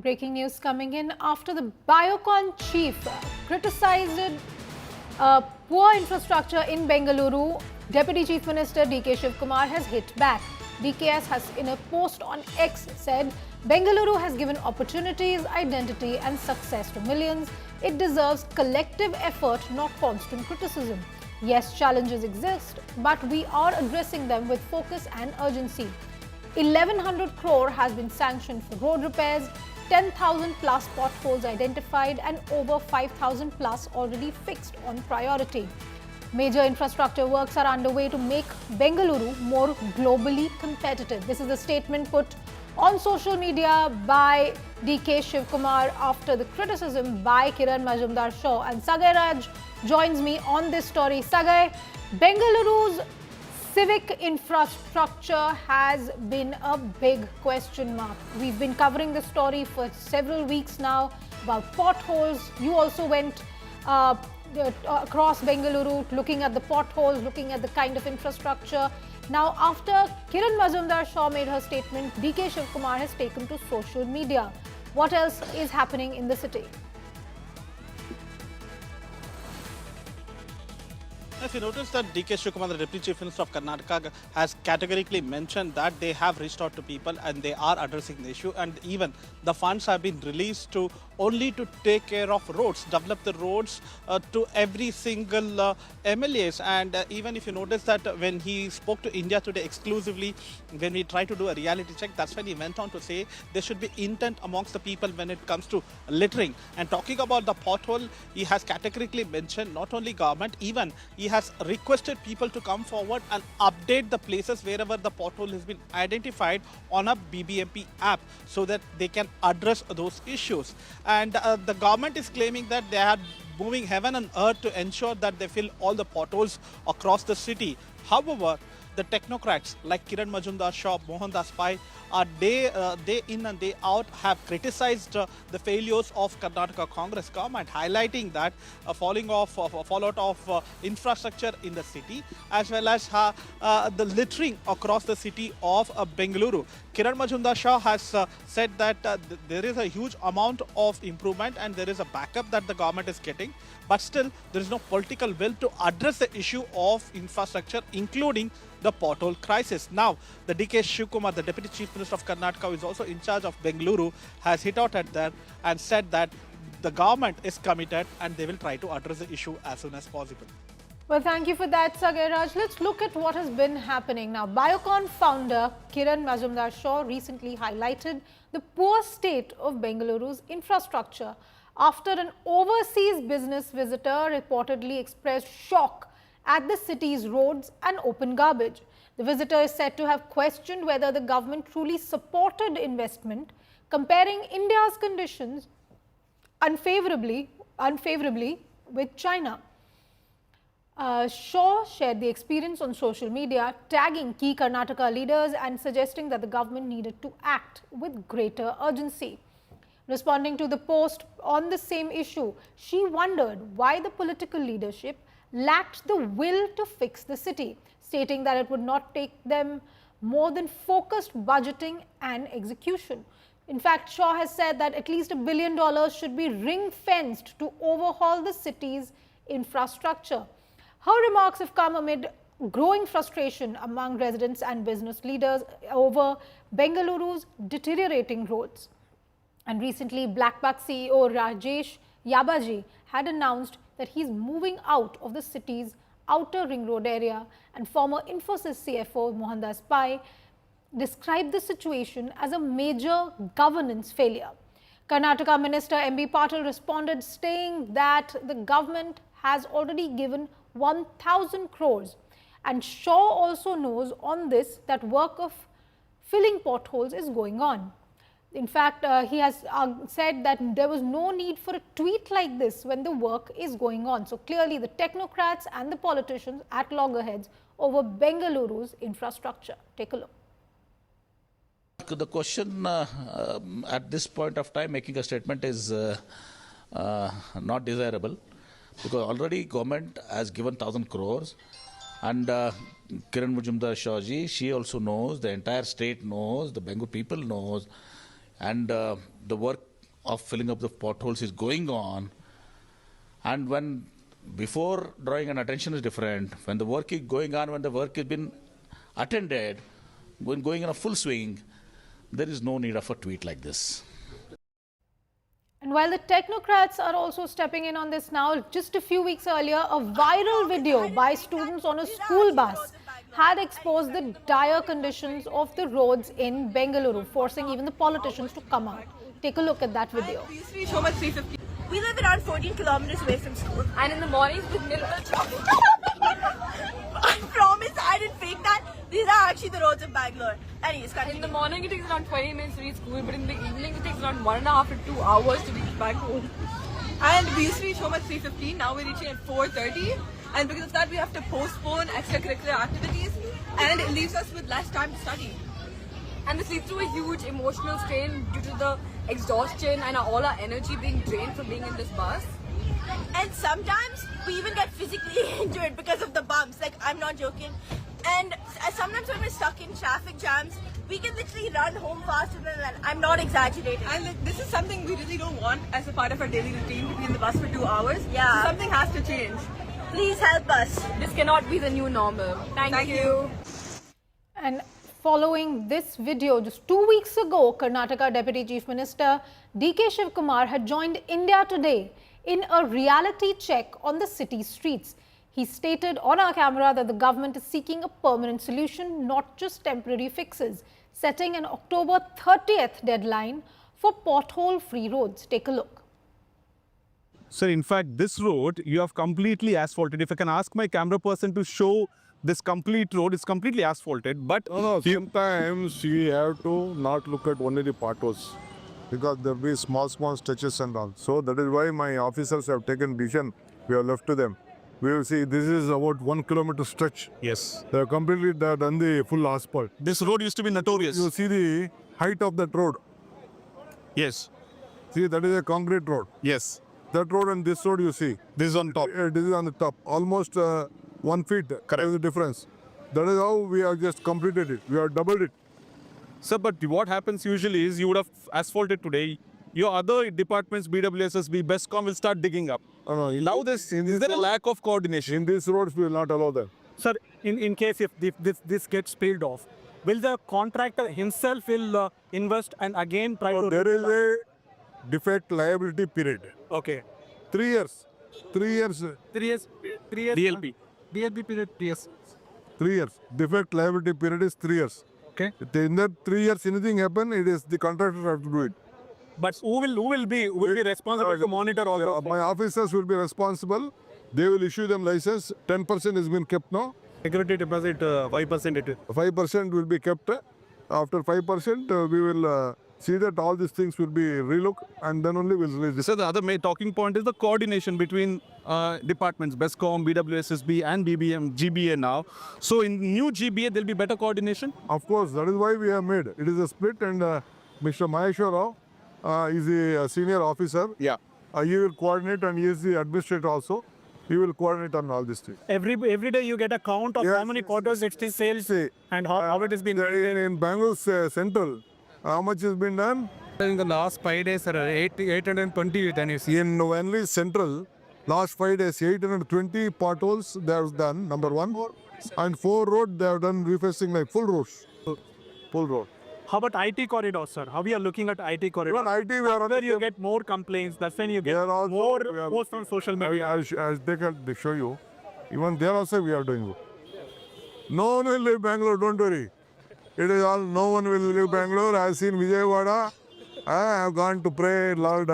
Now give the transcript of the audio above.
Breaking news coming in after the Biocon chief criticized poor infrastructure in Bengaluru. Deputy Chief Minister DK Shivakumar has hit back. DKS has, in a post on X, said Bengaluru has given opportunities, identity and success to millions. It deserves collective effort, not constant criticism. Yes, challenges exist, but we are addressing them with focus and urgency. 1100 crore has been sanctioned for road repairs, 10,000 plus potholes identified and over 5,000 plus already fixed on priority. Major infrastructure works are underway to make Bengaluru more globally competitive. This is a statement put on social media by DK Shivakumar after the criticism by Kiran Mazumdar-Shaw. And Sagai Raj joins me on this story. Sagai, Bengaluru's civic infrastructure has been a big question mark. We've been covering the story for several weeks now about potholes. You also went across Bengaluru looking at the potholes, looking at the kind of infrastructure. Now, after Kiran Mazumdar-Shaw made her statement, DK Shivakumar has taken to social media. What else is happening in the city? If you notice that DK Shivakumar, the Deputy Chief Minister of Karnataka, has categorically mentioned that they have reached out to people and they are addressing the issue, and even the funds have been released to only to take care of roads, develop the roads to every single MLAs. And even if you notice that when he spoke to India Today exclusively, when we tried to do a reality check, that's when he went on to say there should be intent amongst the people when it comes to littering. And talking about the pothole, he has categorically mentioned not only government, even he has requested people to come forward and update the places wherever the pothole has been identified on a BBMP app so that they can address those issues. And the government is claiming that they are moving heaven and earth to ensure that they fill all the potholes across the city. However, the technocrats like Kiran Mazumdar-Shaw, Mohandas Pai, are day in and day out have criticized the failures of Karnataka Congress government, highlighting that fallout of infrastructure in the city, as well as the littering across the city of Bengaluru. Kiran Mazumdar-Shaw has said that there is a huge amount of improvement and there is a backup that the government is getting, but still there is no political will to address the issue of infrastructure, including the pothole crisis. Now, the DK Shivakumar, the Deputy Chief Minister of Karnataka, who is also in charge of Bengaluru, has hit out at that and said that the government is committed and they will try to address the issue as soon as possible. Well, thank you for that, Sagai Raj. Let's look at what has been happening now. Biocon founder Kiran Mazumdar-Shaw recently highlighted the poor state of Bengaluru's infrastructure after an overseas business visitor reportedly expressed shock at the city's roads and open garbage. The visitor is said to have questioned whether the government truly supported investment, comparing India's conditions unfavorably with China. Shaw shared the experience on social media, tagging key Karnataka leaders and suggesting that the government needed to act with greater urgency. Responding to the post on the same issue, she wondered why the political leadership lacked the will to fix the city, stating that it would not take them more than focused budgeting and execution. In fact, Shaw has said that at least $1 billion should be ring-fenced to overhaul the city's infrastructure. Her remarks have come amid growing frustration among residents and business leaders over Bengaluru's deteriorating roads. And recently, Blackbuck CEO Rajesh Yabaji had announced that he's moving out of the city's outer ring road area, and former Infosys CFO Mohandas Pai described the situation as a major governance failure. Karnataka Minister MB Pothole responded, saying that the government has already given 1,000 crores, and Shaw also knows on this that work of filling potholes is going on. In fact, he has said that there was no need for a tweet like this when the work is going on. So clearly the technocrats and the politicians at loggerheads over Bengaluru's infrastructure. Take a look. The question at this point of time making a statement is not desirable, because already government has given 1,000 crores and Kiran Mazumdar-Shaw ji, she also knows, the entire state knows, the Bengal people knows, and the work of filling up the potholes is going on, and when before drawing an attention is different, when the work is going on, when the work has been attended, when going in a full swing, there is no need of a tweet like this. And while the technocrats are also stepping in on this now, just a few weeks earlier, a viral video by students on a school bus had exposed the dire conditions of the roads in Bengaluru, forcing even the politicians to come out. Take a look at that video. We live around 14 kilometers away from school. And in the mornings with minimal traffic. I promise I didn't fake that. These are actually the roads of Bangalore. Anyways, In the morning it takes around 20 minutes to reach school, but in the evening it takes around 1.5 to 2 hours to reach back home. And we used to reach home at 3:15. Now we're reaching at 4:30. And because of that, we have to postpone extracurricular activities. And it leaves us with less time to study. And this leads to a huge emotional strain due to the exhaustion and all our energy being drained from being in this bus. And sometimes we even get physically injured because of the bumps. Like, I'm not joking. And sometimes when we're stuck in traffic jams, we can literally run home faster than that. I'm not exaggerating. And this is something we really don't want as a part of our daily routine, to be in the bus for 2 hours. Yeah. So something has to change. Please help us. This cannot be the new normal. Thank you. And following this video, just 2 weeks ago, Karnataka Deputy Chief Minister D.K. Shivakumar had joined India Today in a reality check on the city streets. He stated on our camera that the government is seeking a permanent solution, not just temporary fixes, setting an October 30th deadline for pothole-free roads. Take a look. Sir, in fact, this road you have completely asphalted. If I can ask my camera person to show this complete road, it's completely asphalted. But sometimes we have to not look at only the potholes because there will be small stretches and all. So that is why my officers have taken decision. We have left to them. We will see this is about 1 kilometer stretch. yes, They have completely done the full asphalt. this road used to be notorious. You see the height of that road. Yes, See, that is a concrete road. yes. That road and this road you see. This is on top. This is on the top. Almost 1 feet. Correct. Is the difference. That is how we have just completed it. We have doubled it. Sir, but what happens usually is you would have asphalted today. Your other departments, BWSSB, BESCOM will start digging up. No, Now is there a lack of coordination? In these roads, we will not allow them. Sir, in case if this gets peeled off, will the contractor himself will invest and again try to... There is a defect liability period. Okay. 3 years. 3 years. 3 years. 3 years. DLP. DLP period, 3 years. 3 years. Defect liability period is 3 years. Okay. In that 3 years, anything happen, it is the contractor have to do it. But who will be responsible to monitor all this? My officers will be responsible. They will issue them license. 10% has been kept now. Security deposit 5% it is. 5% will be kept. After 5%, we will see that all these things will be relooked and then only we'll release this. So the other main talking point is the coordination between departments, BESCOM, BWSSB and BBM, GBA now. So in new GBA, there'll be better coordination? Of course, that is why we have made. It is a split and Mr. Maheshwar Rao is a senior officer. Yeah. He will coordinate and he is the administrator also. He will coordinate on all these things. Every day you get a count of how many quarters it is sales and how it has been. In Bangalore Central, how much has been done? In the last 5 days, 820 then you see. In only Central, last 5 days, 820 potholes they have done, number 1. And 4 road they have done refacing like full roads. Full road. How about IT corridor, sir? How we are looking at IT corridor? Even IT, we are Where you get more complaints, that's when you get more posts on social media. I'll show you. Even there also we are doing good. No one will leave Bangalore, don't worry. It is all, no one will leave Bangalore. I have seen Vijayawada. I have gone to pray, Lord,